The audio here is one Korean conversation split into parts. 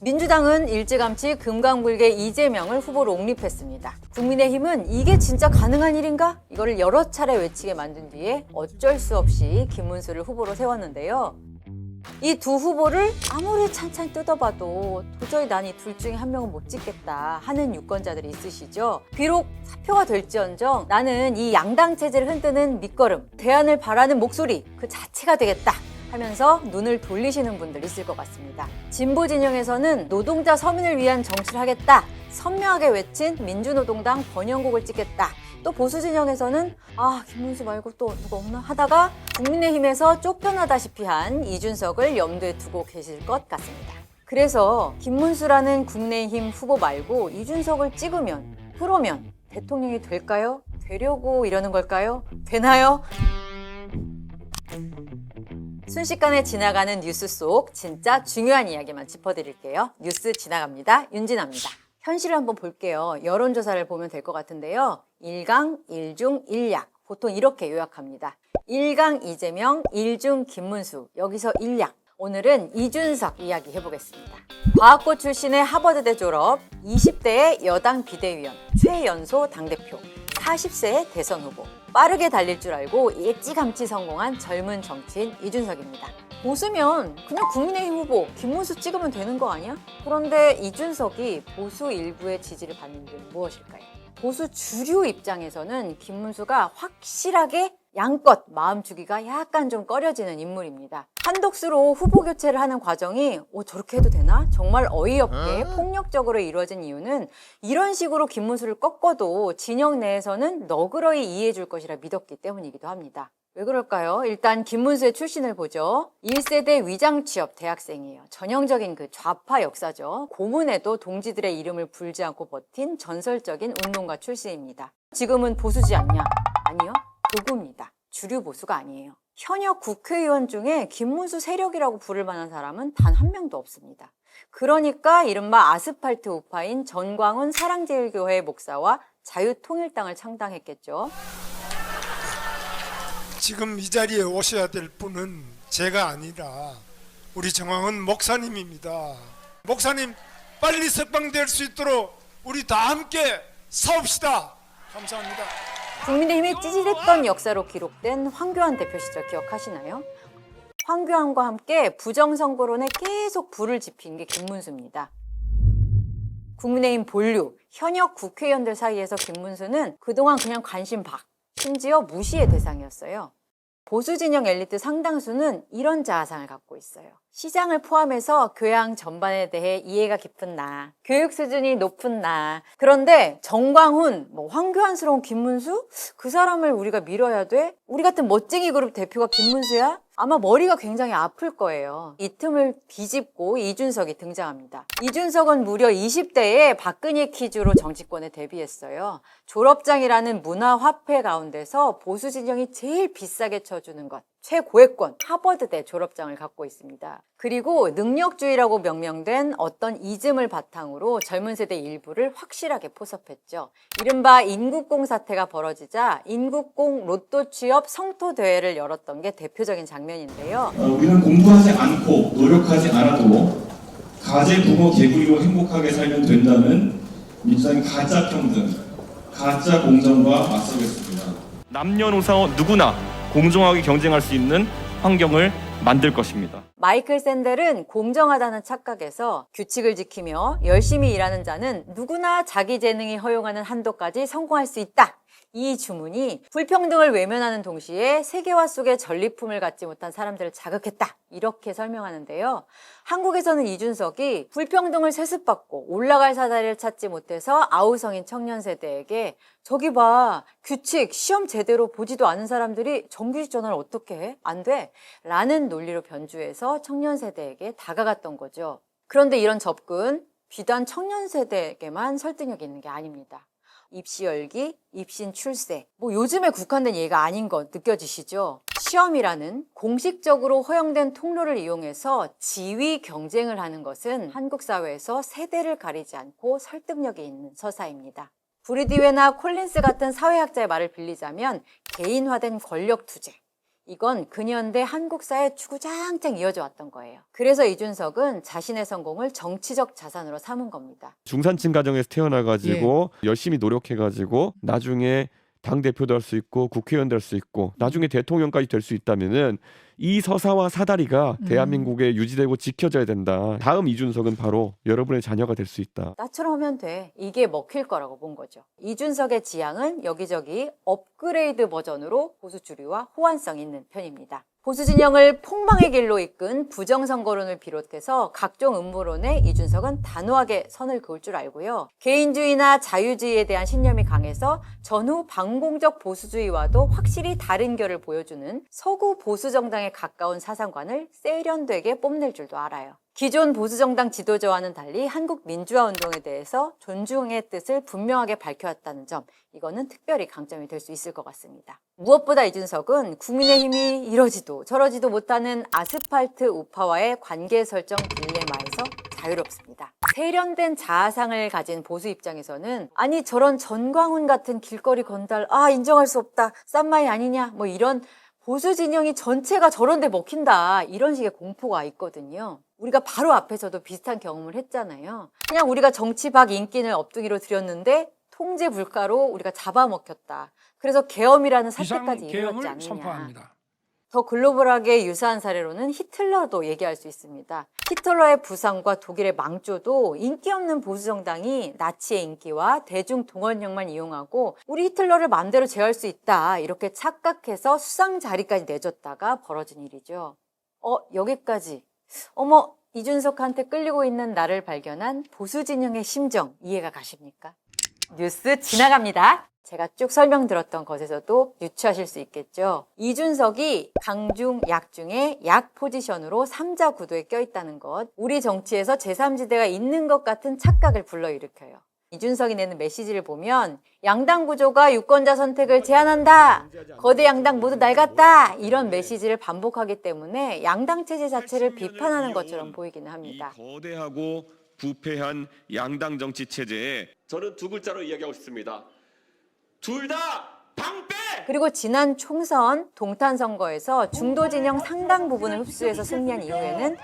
민주당은 일찌감치 금강불개 이재명을 후보로 옹립했습니다. 국민의힘은 이게 진짜 가능한 일인가? 이거를 여러 차례 외치게 만든 뒤에 어쩔 수 없이 김문수를 후보로 세웠는데요. 이 두 후보를 아무리 찬찬히 뜯어봐도 도저히 난 이 둘 중에 한 명은 못 찍겠다 하는 유권자들이 있으시죠. 비록 사표가 될지언정 나는 이 양당 체제를 흔드는 밑거름, 대안을 바라는 목소리 그 자체가 되겠다 하면서 눈을 돌리시는 분들 있을 것 같습니다. 진보 진영에서는 노동자 서민을 위한 정치를 하겠다 선명하게 외친 민주노동당 번영곡을 찍겠다. 또 보수 진영에서는 김문수 말고 또 누가 없나 하다가 국민의힘에서 쫓겨나다시피 한 이준석을 염두에 두고 계실 것 같습니다. 그래서 김문수라는 국민의힘 후보 말고 이준석을 찍으면 그러면 대통령이 될까요? 되려고 이러는 걸까요? 되나요? 순식간에 지나가는 뉴스 속 진짜 중요한 이야기만 짚어드릴게요. 뉴스 지나갑니다. 윤진아입니다. 현실을 한번 볼게요. 여론조사를 보면 될 것 같은데요. 1강, 1중, 1약. 보통 이렇게 요약합니다. 1강 이재명, 1중 김문수. 여기서 1약. 오늘은 이준석 이야기 해보겠습니다. 과학고 출신의 하버드대 졸업, 20대의 여당 비대위원, 최연소 당대표, 40세의 대선 후보. 빠르게 달릴 줄 알고 일찌감치 성공한 젊은 정치인 이준석입니다. 보수면 그냥 국민의힘 후보 김문수 찍으면 되는 거 아니야? 그런데 이준석이 보수 일부의 지지를 받는 이유는 무엇일까요? 보수 주류 입장에서는 김문수가 확실하게 양껏 마음 주기가 약간 좀 꺼려지는 인물입니다. 한독수로 후보 교체를 하는 과정이 저렇게 해도 되나? 정말 어이없게 폭력적으로 이루어진 이유는 이런 식으로 김문수를 꺾어도 진영 내에서는 너그러이 이해해 줄 것이라 믿었기 때문이기도 합니다. 왜 그럴까요? 일단 김문수의 출신을 보죠. 1세대 위장 취업 대학생이에요. 전형적인 그 좌파 역사죠. 고문에도 동지들의 이름을 불지 않고 버틴 전설적인 운동가 출신입니다. 지금은 보수지 않냐? 아니요. 극우입니다. 주류 보수가 아니에요. 현역 국회의원 중에 김문수 세력이라고 부를 만한 사람은 단 한 명도 없습니다. 그러니까 이른바 아스팔트 우파인 전광훈 사랑제일교회 목사와 자유통일당을 창당했겠죠. 지금 이 자리에 오셔야 될 분은 제가 아니라 우리 정황훈 목사님입니다. 목사님 빨리 석방될 수 있도록 우리 다 함께 싸웁시다. 감사합니다. 국민의힘이 찌질했던 역사로 기록된 황교안 대표 시절 기억하시나요? 황교안과 함께 부정선거론에 계속 불을 지핀 게 김문수입니다. 국민의힘 본류, 현역 국회의원들 사이에서 김문수는 그동안 그냥 관심 밖, 심지어 무시의 대상이었어요. 보수 진영 엘리트 상당수는 이런 자아상을 갖고 있어요. 시장을 포함해서 교양 전반에 대해 이해가 깊은 나, 교육 수준이 높은 나. 그런데 정광훈, 황교안스러운 김문수? 그 사람을 우리가 밀어야 돼? 우리 같은 멋쟁이 그룹 대표가 김문수야? 아마 머리가 굉장히 아플 거예요. 이 틈을 비집고 이준석이 등장합니다. 이준석은 무려 20대에 박근혜 퀴즈로 정치권에 데뷔했어요. 졸업장이라는 문화화폐 가운데서 보수 진영이 제일 비싸게 쳐주는 것, 최고액권 하버드대 졸업장을 갖고 있습니다. 그리고 능력주의라고 명명된 어떤 이즘을 바탕으로 젊은 세대 일부를 확실하게 포섭했죠. 이른바 인국공 사태가 벌어지자 인국공 로또 취업 성토 대회를 열었던 게 대표적인 장면인데요. 우리는 공부하지 않고 노력하지 않아도 가재 부모 개구리로 행복하게 살면 된다는 민주당의 가짜 평등, 가짜 공정과 맞서겠습니다. 남녀노소 누구나 공정하게 경쟁할 수 있는 환경을 만들 것입니다. 마이클 샌델은 공정하다는 착각에서 규칙을 지키며 열심히 일하는 자는 누구나 자기 재능이 허용하는 한도까지 성공할 수 있다. 이 주문이 불평등을 외면하는 동시에 세계화 속의 전리품을 갖지 못한 사람들을 자극했다. 이렇게 설명하는데요. 한국에서는 이준석이 불평등을 세습받고 올라갈 사다리를 찾지 못해서 아우성인 청년 세대에게 저기 봐, 규칙, 시험 제대로 보지도 않은 사람들이 정규직 전화를 어떻게 해? 안 돼? 라는 논리로 변주해서 청년 세대에게 다가갔던 거죠. 그런데 이런 접근, 비단 청년 세대에게만 설득력이 있는 게 아닙니다. 입시 열기, 입신 출세, 요즘에 국한된 예가 아닌 것 느껴지시죠? 시험이라는 공식적으로 허용된 통로를 이용해서 지위 경쟁을 하는 것은 한국 사회에서 세대를 가리지 않고 설득력이 있는 서사입니다. 브리디웨나 콜린스 같은 사회학자의 말을 빌리자면 개인화된 권력 투쟁, 이건 근현대 한국사에 주구장창 이어져 왔던 거예요. 그래서 이준석은 자신의 성공을 정치적 자산으로 삼은 겁니다. 중산층 가정에서 태어나가지고 열심히 노력해가지고 나중에 당대표도 할 수 있고 국회의원도 할 수 있고 나중에 대통령까지 될 수 있다면은 이 서사와 사다리가 대한민국에 유지되고 지켜져야 된다. 다음 이준석은 바로 여러분의 자녀가 될 수 있다. 나처럼 하면 돼. 이게 먹힐 거라고 본 거죠. 이준석의 지향은 여기저기 업그레이드 버전으로 보수주의와 호환성 있는 편입니다. 보수 진영을 폭망의 길로 이끈 부정선거론을 비롯해서 각종 음모론에 이준석은 단호하게 선을 그을 줄 알고요. 개인주의나 자유주의에 대한 신념이 강해서 전후 반공적 보수주의와도 확실히 다른 결을 보여주는 서구 보수정당에 가까운 사상관을 세련되게 뽐낼 줄도 알아요. 기존 보수정당 지도자와는 달리 한국 민주화운동에 대해서 존중의 뜻을 분명하게 밝혀왔다는 점, 이거는 특별히 강점이 될 수 있을 것 같습니다. 무엇보다 이준석은 국민의힘이 이러지도 저러지도 못하는 아스팔트 우파와의 관계 설정 딜레마에서 자유롭습니다. 세련된 자아상을 가진 보수 입장에서는 아니 저런 전광훈 같은 길거리 건달 인정할 수 없다, 쌈마이 아니냐, 뭐 이런 보수 진영이 전체가 저런데 먹힌다, 이런 식의 공포가 있거든요. 우리가 바로 앞에서도 비슷한 경험을 했잖아요. 그냥 우리가 정치박 인기를 업둥이로 들였는데 통제 불가로 우리가 잡아먹혔다. 그래서 계엄이라는 사태까지 이르렀지 않느냐. 선포합니다. 더 글로벌하게 유사한 사례로는 히틀러도 얘기할 수 있습니다. 히틀러의 부상과 독일의 망조도 인기 없는 보수정당이 나치의 인기와 대중 동원력만 이용하고 우리 히틀러를 마음대로 제어할 수 있다, 이렇게 착각해서 수상 자리까지 내줬다가 벌어진 일이죠. 여기까지. 어머, 이준석한테 끌리고 있는 나를 발견한 보수 진영의 심정 이해가 가십니까? 뉴스 지나갑니다. 제가 쭉 설명드렸던 것에서도 유추하실 수 있겠죠. 이준석이 강중, 약중의 약 포지션으로 3자 구도에 껴있다는 것, 우리 정치에서 제3지대가 있는 것 같은 착각을 불러일으켜요. 이준석이 내는 메시지를 보면 양당 구조가 유권자 선택을 제한한다, 거대 양당 모두 낡았다, 이런 메시지를 반복하기 때문에 양당 체제 자체를 비판하는 것처럼 보이기는 합니다. 이 거대하고 부패한 양당 정치 체제에 저는 두 글자로 이야기하고 싶습니다. 둘 다 방패! 그리고 지난 총선 동탄 선거에서 중도 진영 상당 부분을 흡수해서 승리한 이후에는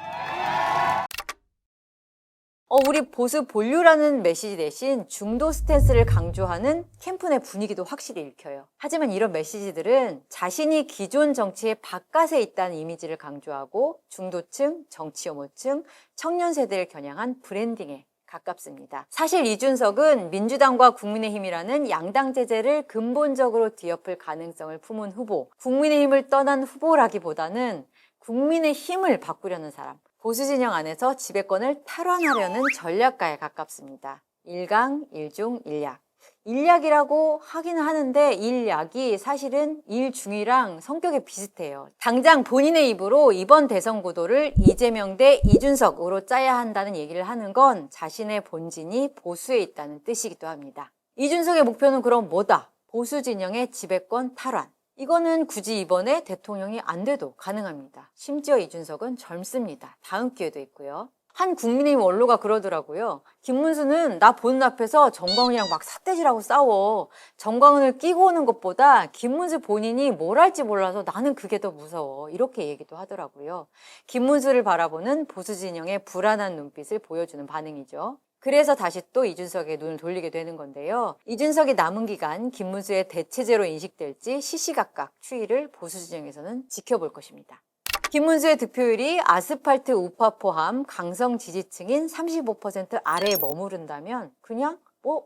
우리 보수 본류라는 메시지 대신 중도 스탠스를 강조하는 캠프 내 분위기도 확실히 읽혀요. 하지만 이런 메시지들은 자신이 기존 정치의 바깥에 있다는 이미지를 강조하고 중도층, 정치 혐오층, 청년 세대를 겨냥한 브랜딩에 가깝습니다. 사실 이준석은 민주당과 국민의힘이라는 양당 제재를 근본적으로 뒤엎을 가능성을 품은 후보, 국민의힘을 떠난 후보라기보다는 국민의힘을 바꾸려는 사람, 보수 진영 안에서 지배권을 탈환하려는 전략가에 가깝습니다. 일강, 일중, 일약. 일약이라고 하기는 하는데 일약이 사실은 일중이랑 성격이 비슷해요. 당장 본인의 입으로 이번 대선 구도를 이재명 대 이준석으로 짜야 한다는 얘기를 하는 건 자신의 본진이 보수에 있다는 뜻이기도 합니다. 이준석의 목표는 그럼 뭐다? 보수 진영의 지배권 탈환. 이거는 굳이 이번에 대통령이 안 돼도 가능합니다. 심지어 이준석은 젊습니다. 다음 기회도 있고요. 한 국민의힘 원로가 그러더라고요. 김문수는 나 보는 앞에서 정광훈이랑 막 삿대질하고 싸워. 정광훈을 끼고 오는 것보다 김문수 본인이 뭘 할지 몰라서 나는 그게 더 무서워. 이렇게 얘기도 하더라고요. 김문수를 바라보는 보수 진영의 불안한 눈빛을 보여주는 반응이죠. 그래서 다시 또 이준석의 눈을 돌리게 되는 건데요. 이준석이 남은 기간 김문수의 대체제로 인식될지 시시각각 추이를 보수 진영에서는 지켜볼 것입니다. 김문수의 득표율이 아스팔트 우파 포함 강성 지지층인 35% 아래에 머무른다면 그냥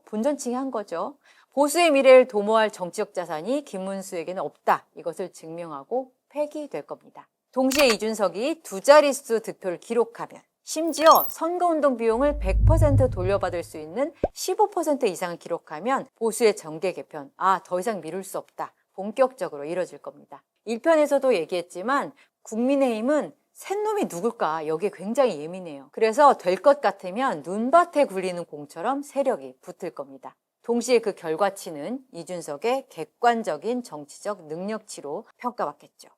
본전칭이 한 거죠. 보수의 미래를 도모할 정치적 자산이 김문수에게는 없다. 이것을 증명하고 폐기될 겁니다. 동시에 이준석이 두 자릿수 득표를 기록하면, 심지어 선거운동 비용을 100% 돌려받을 수 있는 15% 이상을 기록하면 보수의 정계 개편, 더 이상 미룰 수 없다. 본격적으로 이뤄질 겁니다. 1편에서도 얘기했지만 국민의힘은 샌놈이 누굴까, 여기에 굉장히 예민해요. 그래서 될 것 같으면 눈밭에 굴리는 공처럼 세력이 붙을 겁니다. 동시에 그 결과치는 이준석의 객관적인 정치적 능력치로 평가받겠죠.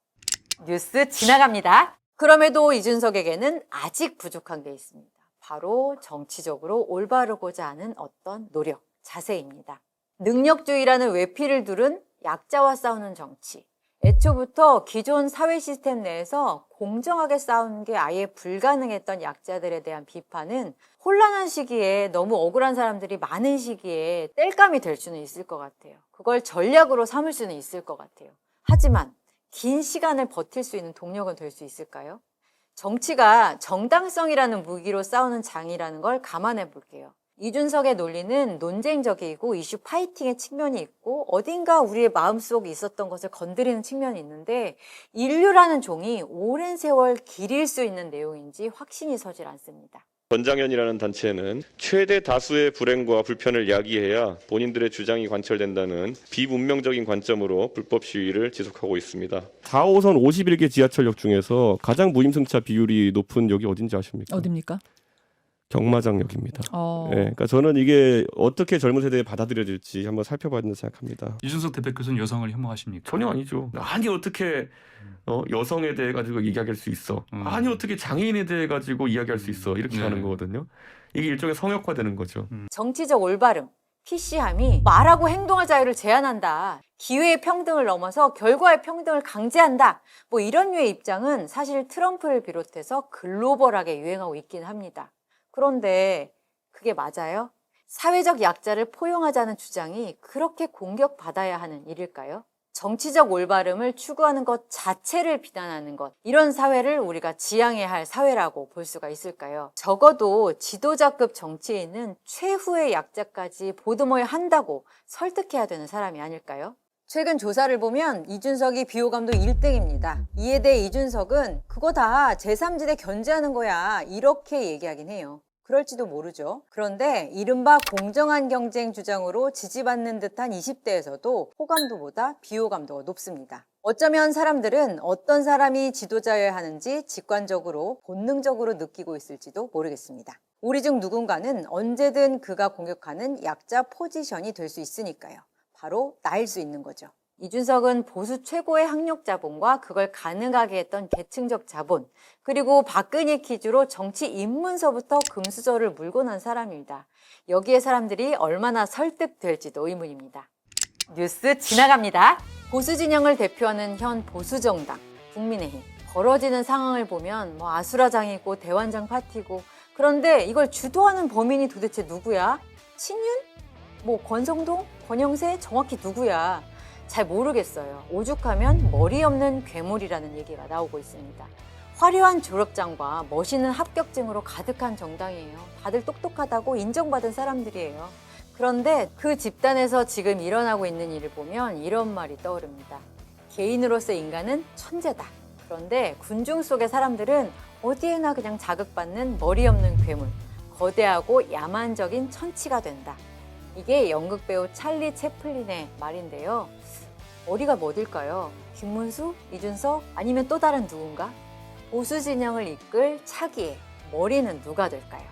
뉴스 지나갑니다. 그럼에도 이준석에게는 아직 부족한 게 있습니다. 바로 정치적으로 올바르고자 하는 어떤 노력, 자세입니다. 능력주의라는 외피를 두른 약자와 싸우는 정치, 애초부터 기존 사회 시스템 내에서 공정하게 싸우는 게 아예 불가능했던 약자들에 대한 비판은 혼란한 시기에 너무 억울한 사람들이 많은 시기에 땔감이 될 수는 있을 것 같아요. 그걸 전략으로 삼을 수는 있을 것 같아요. 하지만 긴 시간을 버틸 수 있는 동력은 될 수 있을까요? 정치가 정당성이라는 무기로 싸우는 장이라는 걸 감안해 볼게요. 이준석의 논리는 논쟁적이고 이슈 파이팅의 측면이 있고 어딘가 우리의 마음속에 있었던 것을 건드리는 측면이 있는데 인류라는 종이 오랜 세월 기릴 수 있는 내용인지 확신이 서질 않습니다. 전장현이라는 단체는 최대 다수의 불행과 불편을 야기해야 본인들의 주장이 관철된다는 비문명적인 관점으로 불법 시위를 지속하고 있습니다. 4호선 51개 지하철역 중에서 가장 무임승차 비율이 높은 역이 어딘지 아십니까? 어딥니까? 경마장역입니다. 어. 네, 그러니까 저는 이게 어떻게 젊은 세대에 받아들여질지 한번 살펴봐야 된다고 생각합니다. 이준석 대표께서는 여성을 혐오하십니까? 전혀 아니죠. 아니 어떻게 여성에 대해 가지고 이야기할 수 있어? 아니 어떻게 장애인에 대해 가지고 이야기할 수 있어? 이렇게 네. 하는 거거든요. 이게 일종의 성역화되는 거죠. 정치적 올바름, PC함이 말하고 행동할 자유를 제한한다. 기회의 평등을 넘어서 결과의 평등을 강제한다. 뭐 이런 류의 입장은 사실 트럼프를 비롯해서 글로벌하게 유행하고 있긴 합니다. 그런데 그게 맞아요? 사회적 약자를 포용하자는 주장이 그렇게 공격받아야 하는 일일까요? 정치적 올바름을 추구하는 것 자체를 비난하는 것, 이런 사회를 우리가 지향해야 할 사회라고 볼 수가 있을까요? 적어도 지도자급 정치인은 최후의 약자까지 보듬어야 한다고 설득해야 되는 사람이 아닐까요? 최근 조사를 보면 이준석이 비호감도 1등입니다. 이에 대해 이준석은 그거 다 제3지대 견제하는 거야, 이렇게 얘기하긴 해요. 그럴지도 모르죠. 그런데 이른바 공정한 경쟁 주장으로 지지받는 듯한 20대에서도 호감도보다 비호감도가 높습니다. 어쩌면 사람들은 어떤 사람이 지도자여야 하는지 직관적으로 본능적으로 느끼고 있을지도 모르겠습니다. 우리 중 누군가는 언제든 그가 공격하는 약자 포지션이 될 수 있으니까요. 바로 나일 수 있는 거죠. 이준석은 보수 최고의 학력 자본과 그걸 가능하게 했던 계층적 자본, 그리고 박근혜 퀴즈로 정치 입문서부터 금수저를 물고 난 사람입니다. 여기에 사람들이 얼마나 설득될지도 의문입니다. 뉴스 지나갑니다. 보수 진영을 대표하는 현 보수정당 국민의힘. 벌어지는 상황을 보면 뭐 아수라장이고 대환장 파티고, 그런데 이걸 주도하는 범인이 도대체 누구야? 친윤? 뭐 권성동? 권영세? 정확히 누구야? 잘 모르겠어요. 오죽하면 머리 없는 괴물이라는 얘기가 나오고 있습니다. 화려한 졸업장과 멋있는 합격증으로 가득한 정당이에요. 다들 똑똑하다고 인정받은 사람들이에요. 그런데 그 집단에서 지금 일어나고 있는 일을 보면 이런 말이 떠오릅니다. 개인으로서 인간은 천재다. 그런데 군중 속의 사람들은 어디에나 그냥 자극받는 머리 없는 괴물, 거대하고 야만적인 천치가 된다. 이게 연극배우 찰리 채플린의 말인데요. 머리가 뭐일까요? 김문수? 이준석? 아니면 또 다른 누군가? 보수 진영을 이끌 차기의 머리는 누가 될까요?